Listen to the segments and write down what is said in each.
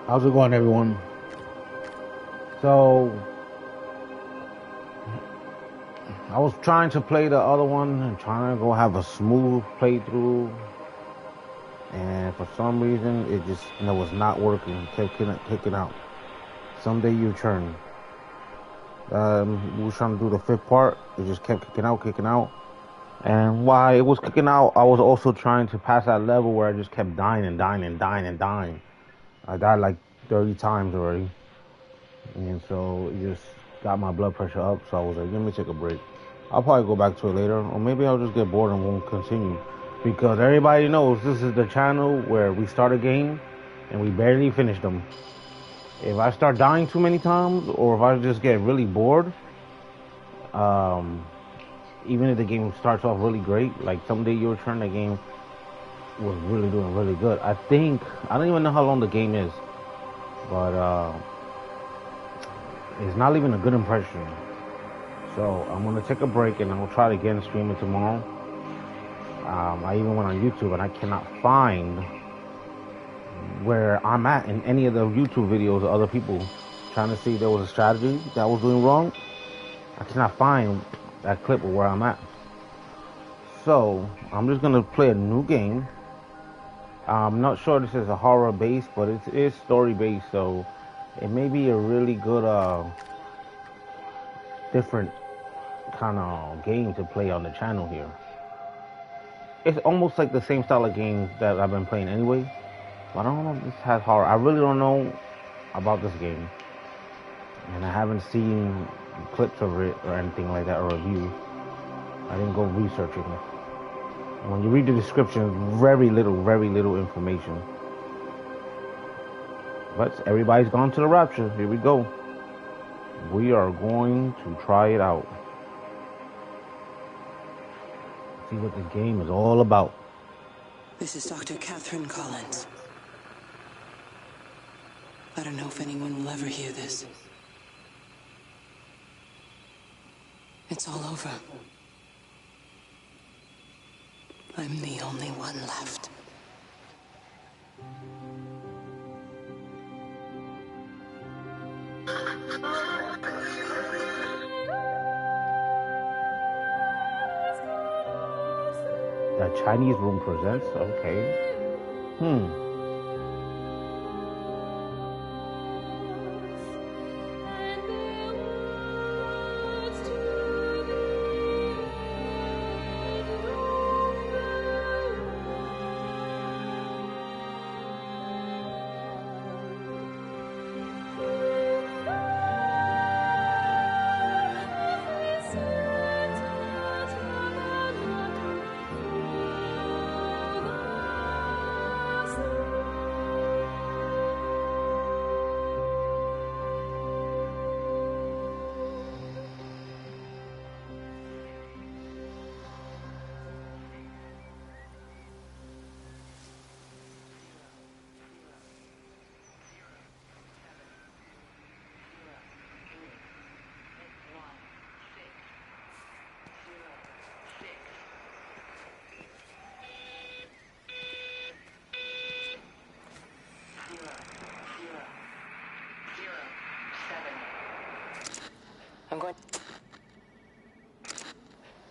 How's it going, everyone? So, I was trying to play the other one and trying to go have a smooth playthrough, and for some reason, it just was not working. It kept kicking out. Someday your turn. We were trying to do the fifth part. It just kept kicking out. And while it was kicking out, I was also trying to pass that level where I just kept dying and dying and dying and dying. I died like 30 times already. And so it just got my blood pressure up. So I was like, let me take a break. I'll probably go back to it later, or maybe I'll just get bored and won't continue. Because everybody knows this is the channel where we start a game and we barely finish them. If I start dying too many times, or if I just get really bored, um, even if the game starts off really great, like Someday Your Turn, the game was really doing really good. I don't even know how long the game is, but it's not leaving a good impression. So I'm gonna take a break and I'll try it again, stream it tomorrow. I even went on YouTube and I cannot find where I'm at in any of the YouTube videos of other people trying to see if there was a strategy that I was doing wrong. I cannot find that clip of where I'm at. So I'm just gonna play a new game. I'm not sure this is a horror based, but it is story based, so it may be a really good different kind of game to play on the channel here. It's almost like the same style of game that I've been playing anyway. But I don't know if this has horror. I really don't know about this game. And I haven't seen clips of it or anything like that or reviews. I didn't go researching. When you read the description, very little information. But everybody's gone to the Rapture. Here we go. We are going to try it out. See what this game is all about. This is Dr. Catherine Collins. I don't know if anyone will ever hear this. It's all over. I'm the only one left. The Chinese Room presents. Okay.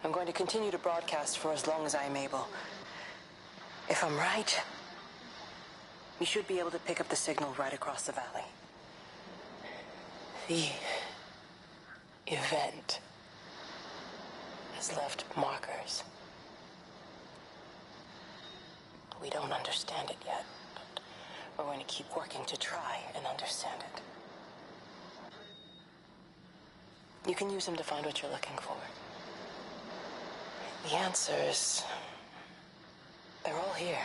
I'm going to continue to broadcast for as long as I am able. If I'm right, we should be able to pick up the signal right across the valley. The event has left markers. We don't understand it yet, but we're going to keep working to try and understand it. You can use them to find what you're looking for. The answers, they're all here.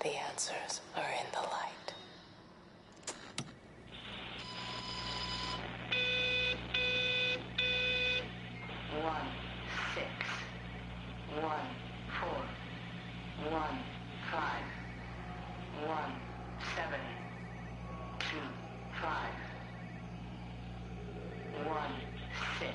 The answers are in the light. One, 6, 1, 4, 1, 5, 1, 7, 2, 5, 1, 6.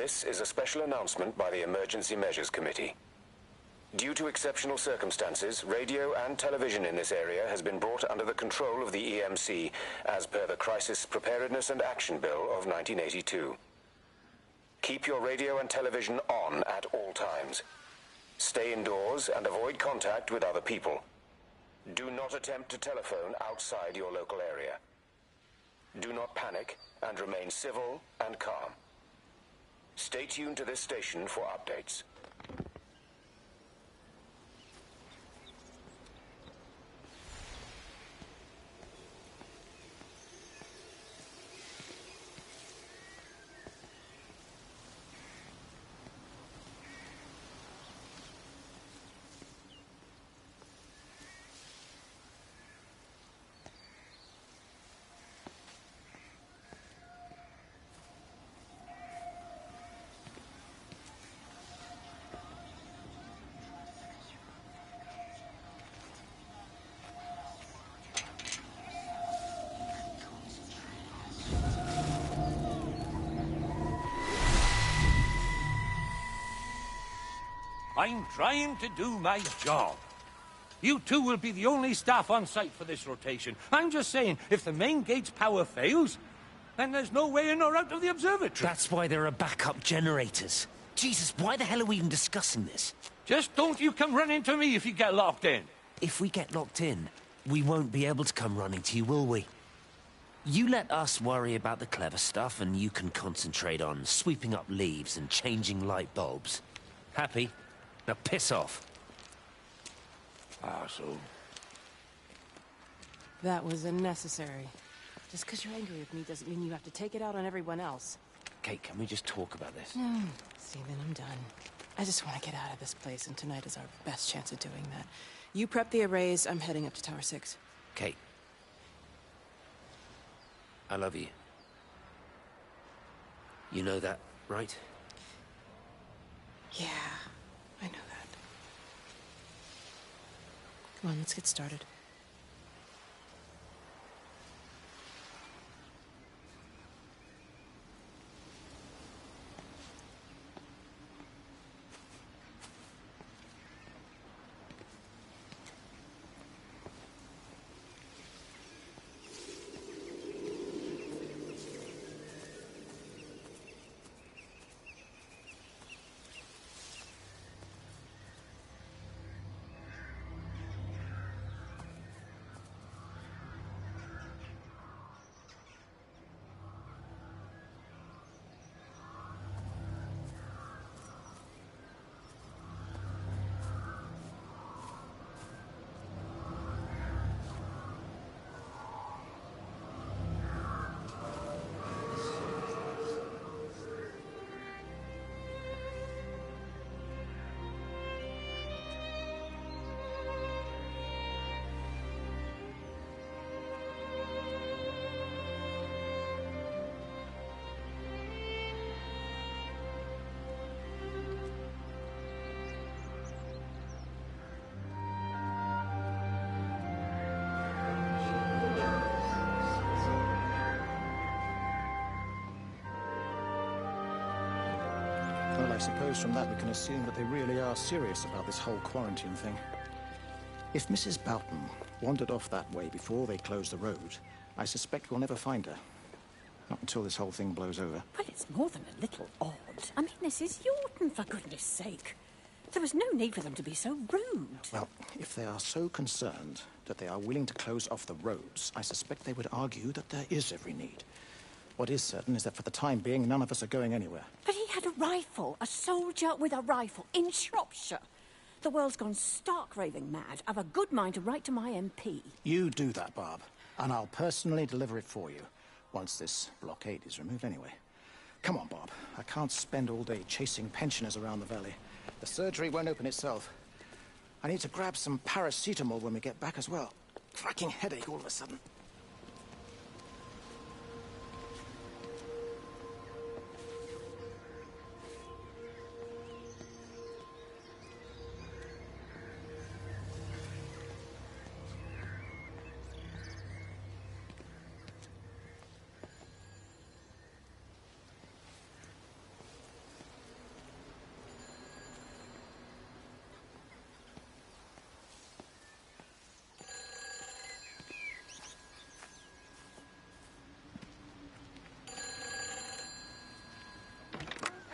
This is a special announcement by the Emergency Measures Committee. Due to exceptional circumstances, radio and television in this area has been brought under the control of the EMC as per the Crisis Preparedness and Action Bill of 1982. Keep your radio and television on at all times. Stay indoors and avoid contact with other people. Do not attempt to telephone outside your local area. Do not panic and remain civil and calm. Stay tuned to this station for updates. I'm trying to do my job. You two will be the only staff on site for this rotation. I'm just saying, if the main gate's power fails, then there's no way in or out of the observatory. That's why there are backup generators. Jesus, why the hell are we even discussing this? Just don't you come running to me if you get locked in. If we get locked in, we won't be able to come running to you, will we? You let us worry about the clever stuff, and you can concentrate on sweeping up leaves and changing light bulbs. Happy? Now piss off. Arsehole. That was unnecessary. Just because you're angry with me doesn't mean you have to take it out on everyone else. Kate, can we just talk about this? Steven, I'm done. I just want to get out of this place, and tonight is our best chance of doing that. You prep the arrays, I'm heading up to Tower 6. Kate. I love you. You know that, right? Yeah, I know that. Come on, let's get started. Well, I suppose from that we can assume that they really are serious about this whole quarantine thing. If Mrs. Boughton wandered off that way before they closed the road, I suspect we'll never find her. Not until this whole thing blows over. Well, it's more than a little odd. I mean, this is Yorton, for goodness sake. There was no need for them to be so rude. Well, if they are so concerned that they are willing to close off the roads, I suspect they would argue that there is every need. What is certain is that for the time being, none of us are going anywhere. But he had a rifle, a soldier with a rifle, in Shropshire. The world's gone stark raving mad. I've a good mind to write to my MP. You do that, Barb, and I'll personally deliver it for you, once this blockade is removed anyway. Come on, Bob. I can't spend all day chasing pensioners around the valley. The surgery won't open itself. I need to grab some paracetamol when we get back as well. Cracking headache all of a sudden.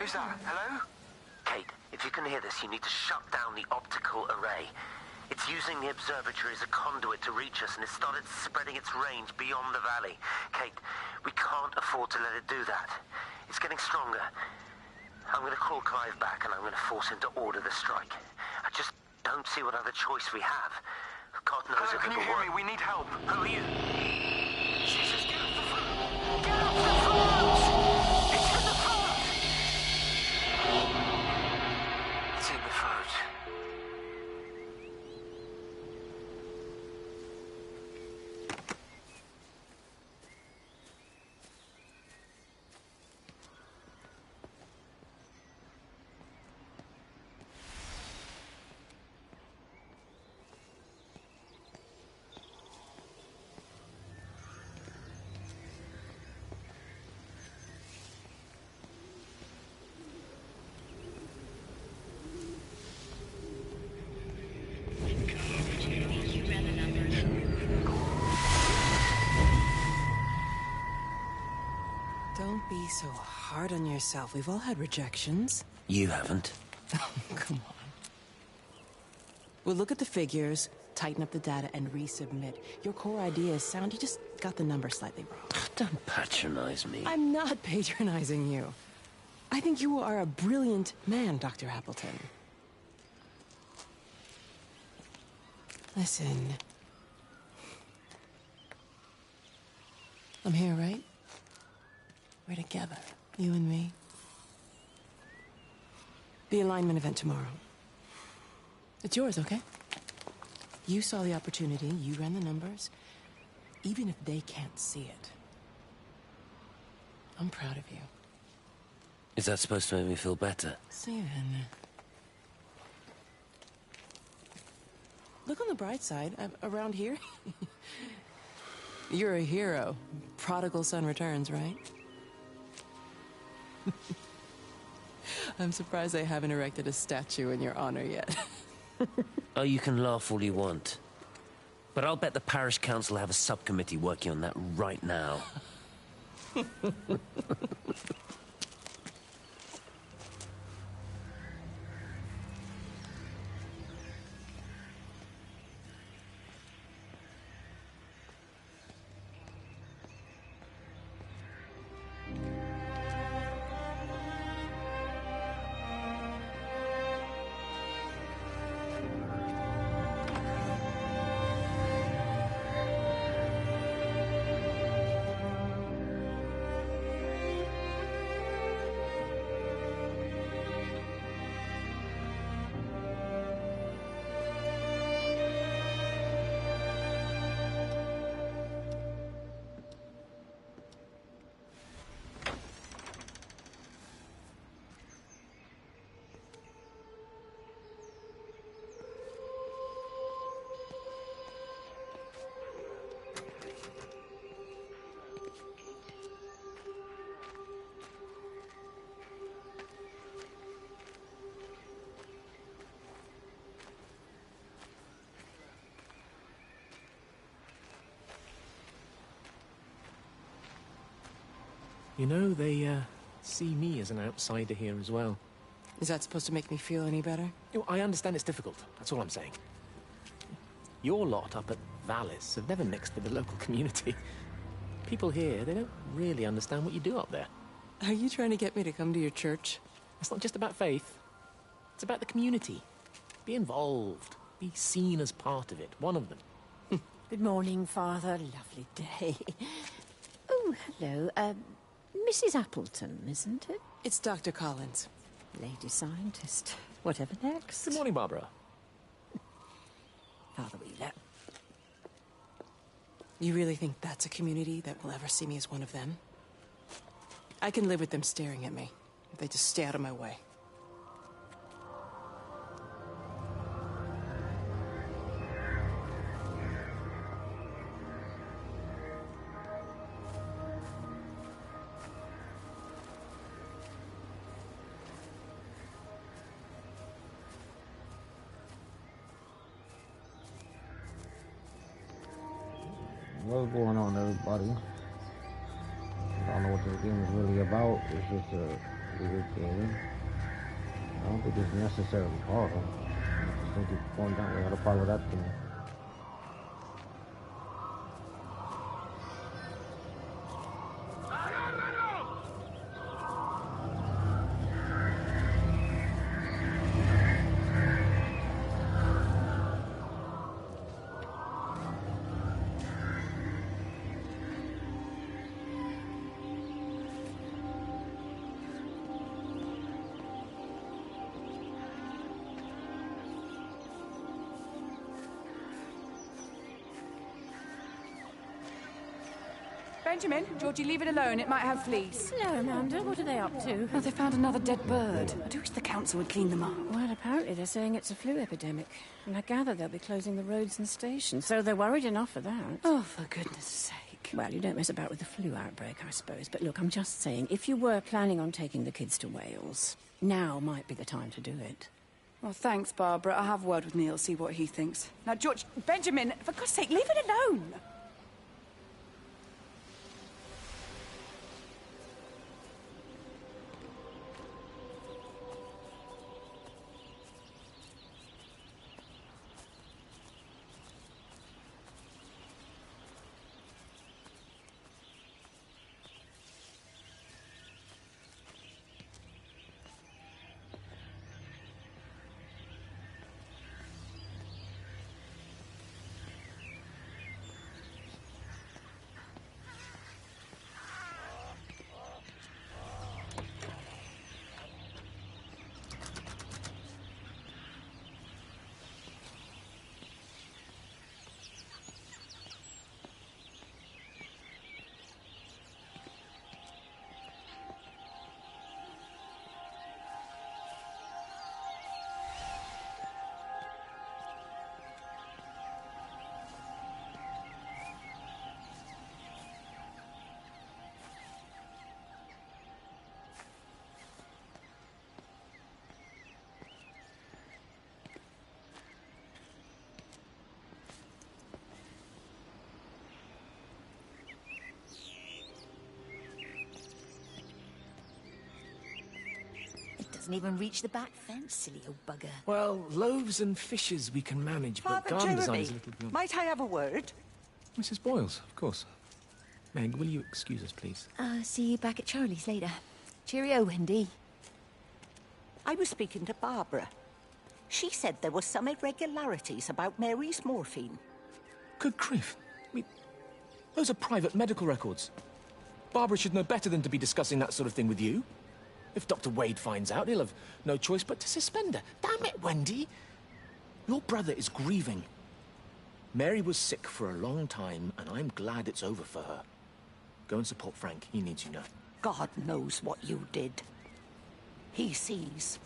Who's that? Hello? Kate, if you can hear this, you need to shut down the optical array. It's using the observatory as a conduit to reach us, and it's started spreading its range beyond the valley. Kate, we can't afford to let it do that. It's getting stronger. I'm going to call Clive back, and I'm going to force him to order the strike. I just don't see what other choice we have. God knows Hello, if can you it'll hear work. me? We need help. Who are you? Jesus, get off the phone! Get off the phone! It's in the phone! It's in the phone. Don't be so hard on yourself. We've all had rejections. You haven't. Come on. We'll look at the figures, tighten up the data, and resubmit. Your core idea is sound. You just got the number slightly wrong. Don't patronize me. I'm not patronizing you. I think you are a brilliant man, Dr. Appleton. Listen. I'm here, right? We're together, you and me. The alignment event tomorrow. It's yours, okay? You saw the opportunity, you ran the numbers. Even if they can't see it, I'm proud of you. Is that supposed to make me feel better? Steven. Look on the bright side. Around here, you're a hero. Prodigal son returns, right? I'm surprised they haven't erected a statue in your honor yet. Oh, you can laugh all you want. But I'll bet the parish council have a subcommittee working on that right now. You know, they, see me as an outsider here as well. Is that supposed to make me feel any better? You know, I understand it's difficult. That's all I'm saying. Your lot up at Vallis have never mixed with the local community. People here, they don't really understand what you do up there. Are you trying to get me to come to your church? It's not just about faith. It's about the community. Be involved. Be seen as part of it. One of them. Good morning, Father. Lovely day. Oh, hello. Mrs. Appleton, isn't it? It's Dr. Collins. Lady scientist. Whatever next? Good morning, Barbara. Father Wheeler. You really think that's a community that will ever see me as one of them? I can live with them staring at me, if they just stay out of my way. What's going on, everybody? I don't know what this game is really about. It's just a Pretty good game. I don't think it's necessarily hard. I just think it's going that way. How to follow that thing. Benjamin, Georgie, leave it alone. It might have fleas. Hello, Amanda. What are they up to? Oh, they found another dead bird. I do wish the council would clean them up. Well, apparently they're saying it's a flu epidemic. And I gather they'll be closing the roads and stations, so they're worried enough for that. Oh, for goodness sake. Well, you don't mess about with the flu outbreak, I suppose. But look, I'm just saying, if you were planning on taking the kids to Wales, now might be the time to do it. Well, thanks, Barbara. I'll have a word with Neil, see what he thinks. Now, George, Benjamin, for God's sake, leave it alone. Doesn't even reach the back fence, silly old bugger. Well, loaves and fishes we can manage, but Father garden design Jeremy, is a little beyond... might I have a word? Mrs. Boyles, of course. Meg, will you excuse us, please? See you back at Charlie's later. Cheerio, Wendy. I was speaking to Barbara. She said there were some irregularities about Mary's morphine. Good grief. I mean, those are private medical records. Barbara should know better than to be discussing that sort of thing with you. If Dr. Wade finds out, he'll have no choice but to suspend her. Damn it, Wendy! Your brother is grieving. Mary was sick for a long time, and I'm glad it's over for her. Go and support Frank. He needs you now. God knows what you did. He sees.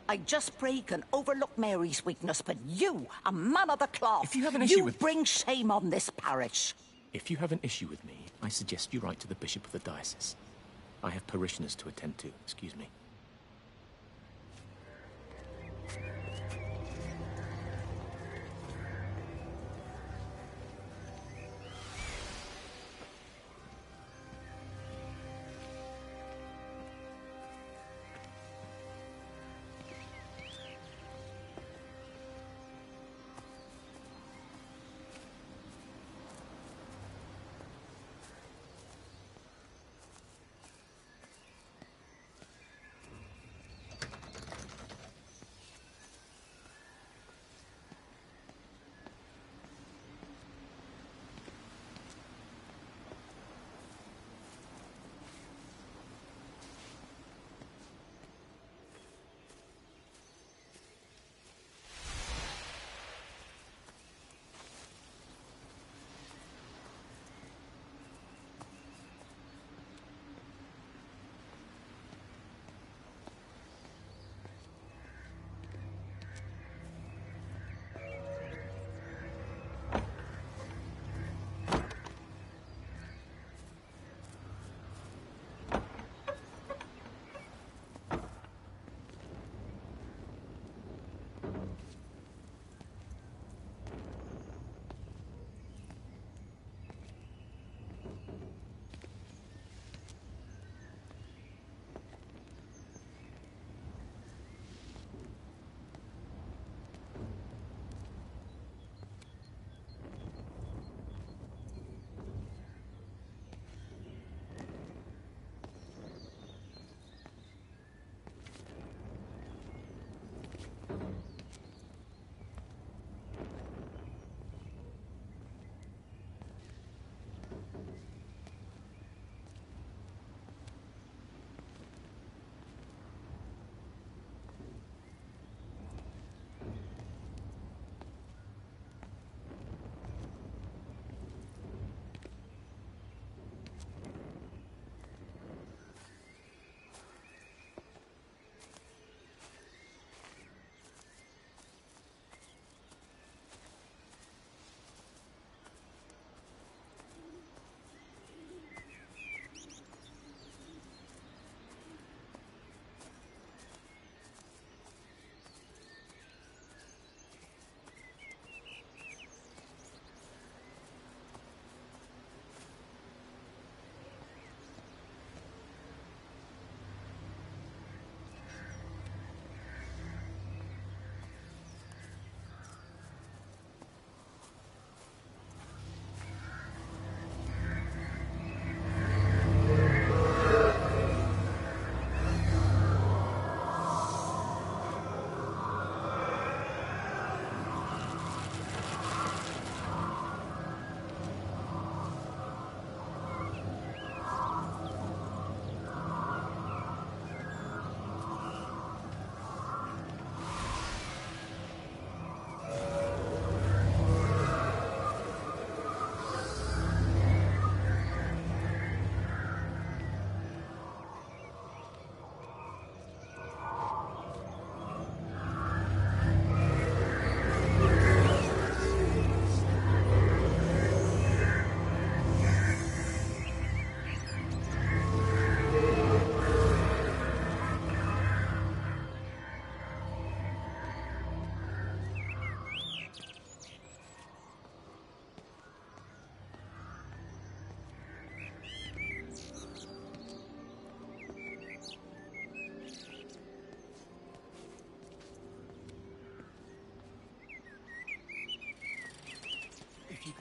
I just break and overlook Mary's weakness, but you, a man of the cloth, If you have an issue with... bring shame on this parish. If you have an issue with me, I suggest you write to the Bishop of the Diocese. I have parishioners to attend to. Excuse me.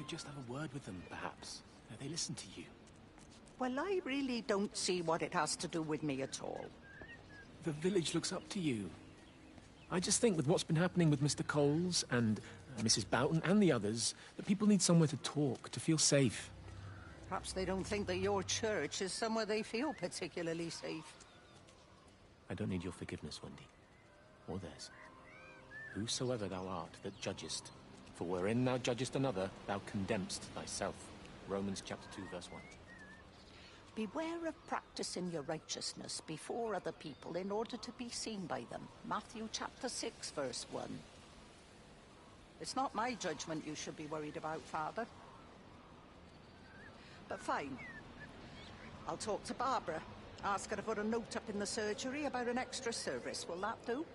could just have a word with them, perhaps. They listen to you. Well, I really don't see what it has to do with me at all. The village looks up to you. I just think with what's been happening with Mr. Coles and Mrs. Boughton and the others, that people need somewhere to talk, to feel safe. Perhaps they don't think that your church is somewhere they feel particularly safe. I don't need your forgiveness, Wendy. Or theirs. Whosoever thou art that judgest, for wherein thou judgest another, thou condemnest thyself. Romans chapter 2, verse 1. Beware of practicing your righteousness before other people in order to be seen by them. Matthew chapter 6, verse 1. It's not my judgment you should be worried about, Father. But fine. I'll talk to Barbara. Ask her to put a note up in the surgery about an extra service. Will that do?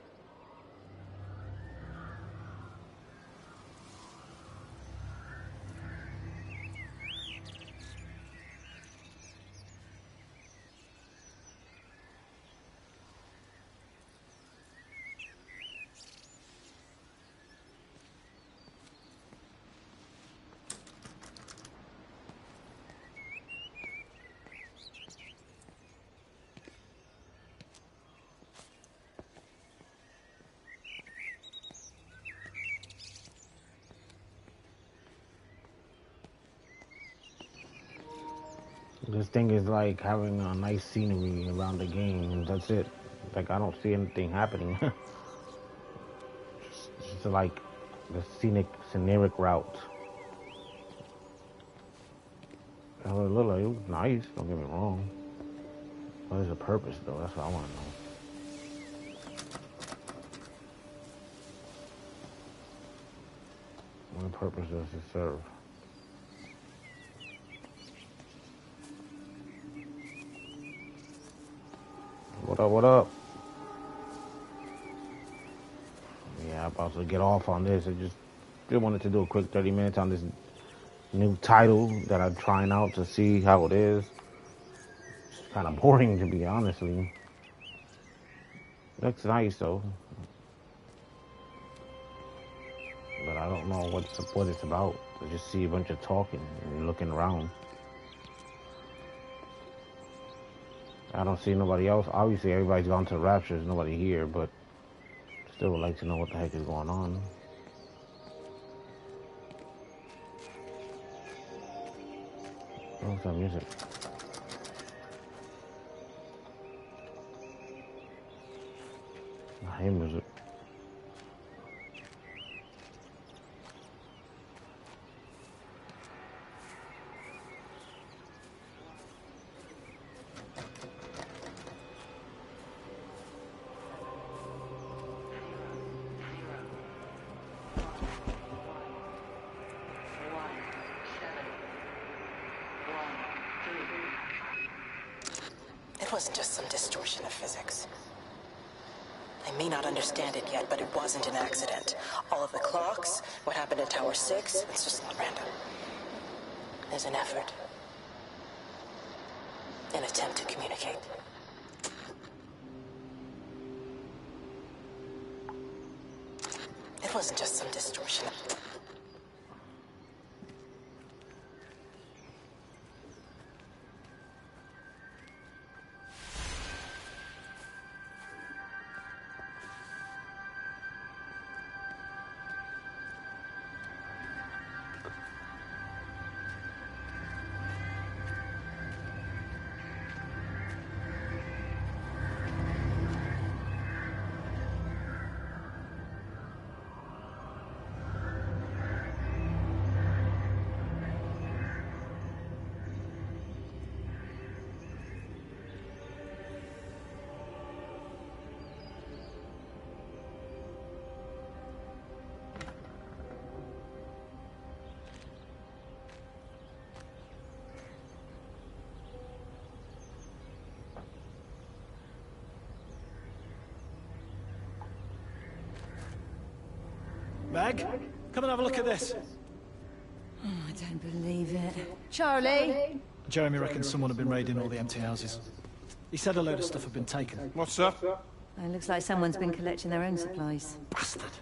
This thing is like having a nice scenery around the game, and that's it. Like, I don't see anything happening. It's like the scenic route. It looked like it was nice, don't get me wrong. What is the purpose, though? That's what I want to know. What purpose does it serve? What up? Yeah, I'm about to get off on this. I just wanted to do a quick 30 minutes on this new title that I'm trying out to see how it is. It's kind of boring, to be honestly. Looks nice, though. But I don't know what it's about. I just see a bunch of talking and looking around. I don't see nobody else. Obviously, everybody's gone to Rapture. There's nobody here, but still would like to know what the heck is going on. What's that music? I hate music. It wasn't just some distortion of physics. I may not understand it yet, but it wasn't an accident. All of the clocks, what happened at Tower 6, it's just not random. There's an effort. An attempt to communicate. It wasn't just some distortion. Meg, come and have a look at this. Oh, I don't believe it. Charlie? Jeremy reckons someone had been raiding all the empty houses. He said a load of stuff had been taken. What's that? It looks like someone's been collecting their own supplies. Bastard.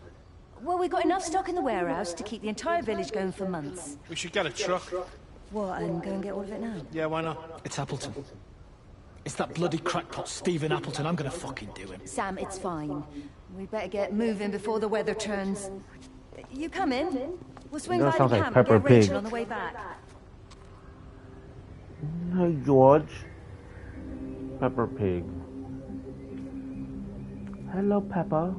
Well, we've got enough stock in the warehouse to keep the entire village going for months. We should get a truck. What, and go and get all of it now? Yeah, why not? It's Appleton. It's that bloody crackpot, Stephen Appleton. I'm gonna fucking do him. Sam, it's fine. We better get moving before the weather turns. You come in. We'll swing by the sounds like camp and Peppa get Rachel Pig. on the way back. Hey, George. Pepper Pig. Hello, Peppa.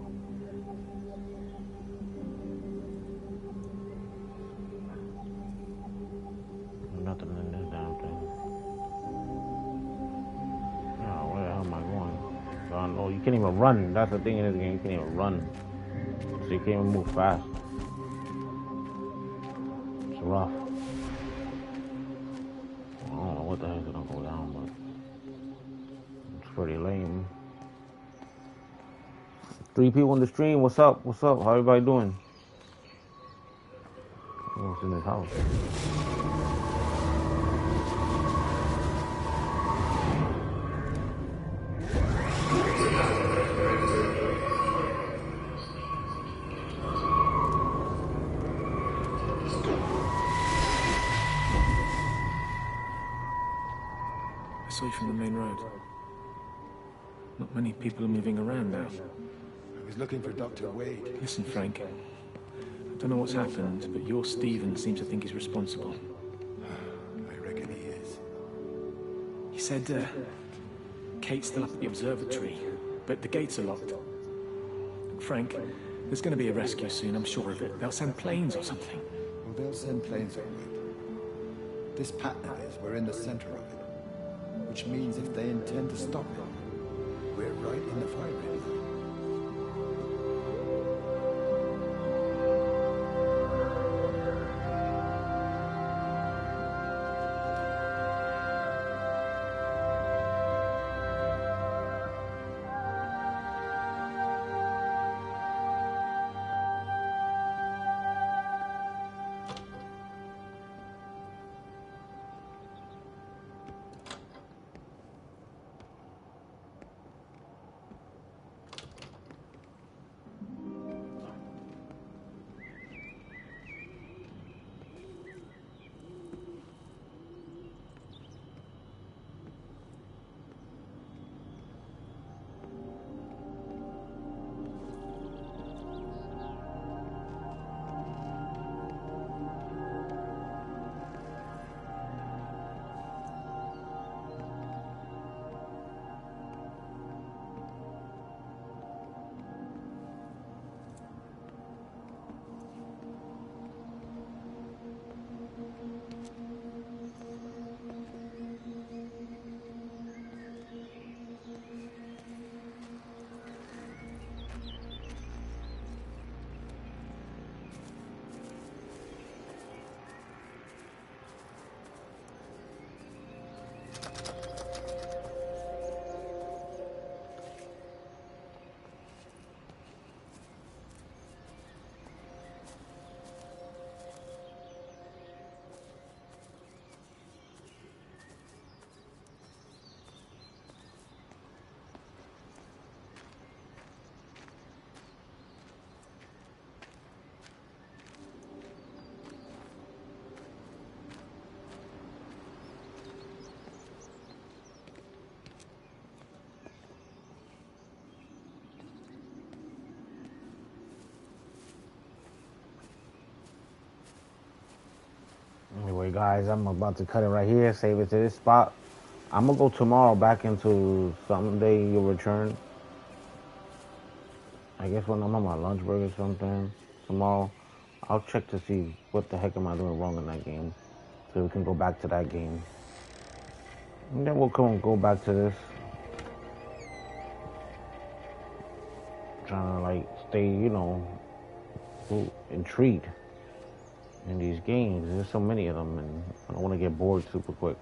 Nothing in this damn thing. Oh, where the hell am I going? Oh, no, you can't even run. That's the thing in this game. You can't even run. So you can't even move fast. It's rough. I don't know what the hell's gonna go down, but it's pretty lame. 3 people in the stream. What's up? What's up? How everybody doing? What's in this house? I saw you from the main road. Not many people are moving around now. I was looking for Dr. Wade. Listen, Frank. I don't know what's happened, but your Stephen seems to think he's responsible. I reckon he is. He said, Kate's still up at the observatory, but the gates are locked. Frank, there's going to be a rescue soon, I'm sure of it. They'll send planes or something. Well, they'll send planes all right. This pattern is, we're in the center of it. Which means if they intend to stop it, we're right in the firing line. Anyway, guys, I'm about to cut it right here, save it to this spot. I'm gonna go tomorrow back into Someday You'll Return. I guess when I'm on my lunch break or something tomorrow, I'll check to see what the heck am I doing wrong in that game, so we can go back to that game. And then we'll come and go back to this. Trying to like stay, you know, intrigued in these games. There's so many of them, and I don't want to get bored super quick.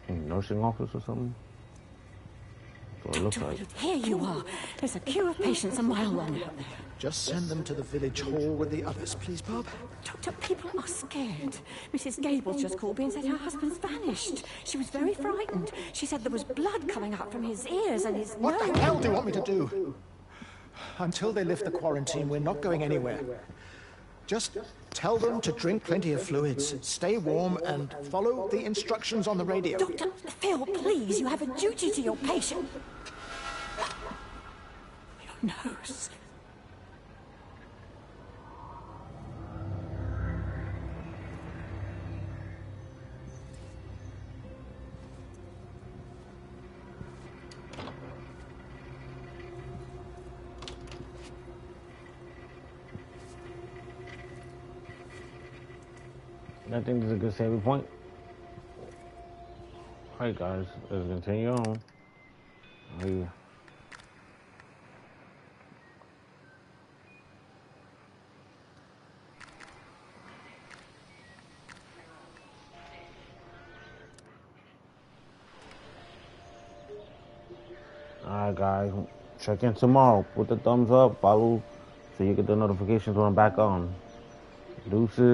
Nursing office or something? That's what it looks like. Here you are. There's a queue of patients a mile long out there. Just send them to the village hall with the others, please, Bob. Doctor, people are scared. Mrs. Gable's just called me and said her husband's vanished. She was very frightened. She said there was blood coming out from his ears and his nose. What the hell do you want me to do? until they lift the quarantine, we're not going anywhere. Just tell them to drink plenty of fluids, stay warm, and follow the instructions on the radio. Dr. Phil, please, you have a duty to your patient. Your nose. I think this is a good saving point. Alright guys, let's continue on. Alright guys, check in tomorrow. Put the thumbs up, follow so you get the notifications when I'm back on. Deuces.